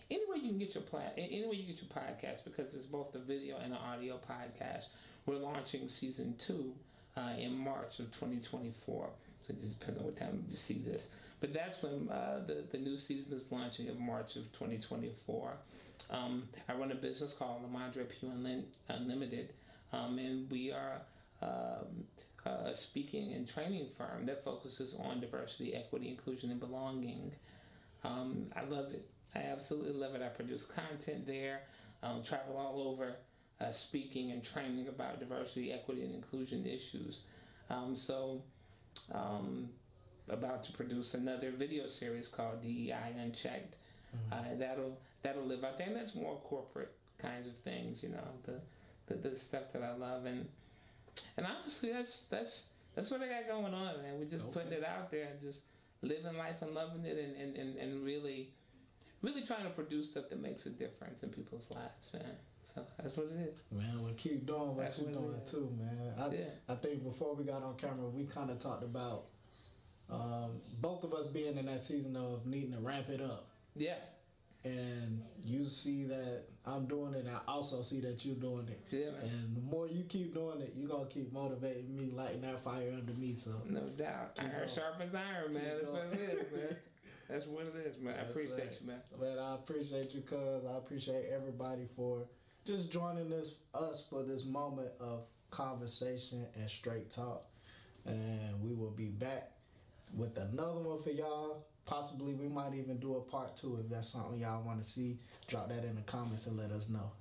anywhere you can get your podcast, because it's both a video and an audio podcast. We're launching season 2 in March of 2024. So it just depends on what time you see this. But that's when the new season is launching in March of 2024. I run a business called LaMondre Unlimited, and we are a speaking and training firm that focuses on diversity, equity, inclusion, and belonging. I love it. I absolutely love it. I produce content there, travel all over, speaking and training about diversity, equity, and inclusion issues. About to produce another video series called DEI Unchecked. That'll live out there, and that's more corporate kinds of things, the stuff that I love, and honestly, that's what I got going on, man. We're just putting it out there and just living life and loving it, and really trying to produce stuff that makes a difference in people's lives, man. So that's what it is. Man, we'll keep doing what you're doing too, man. I think before we got on camera, we kind of talked about both of us being in that season of needing to ramp it up. Yeah. And you see that I'm doing it, and I also see that you're doing it. Yeah, man. And the more you keep doing it, you're going to keep motivating me, lighting that fire under me. So no doubt. Iron sharp as iron, man. That's what it is, man. That's what it is, man. I appreciate you, man. Man, I appreciate you, cuz. I appreciate everybody for just joining us for this moment of conversation and straight talk. And we will be back with another one for y'all. Possibly we might even do a part 2 if that's something y'all want to see. Drop that in the comments and let us know.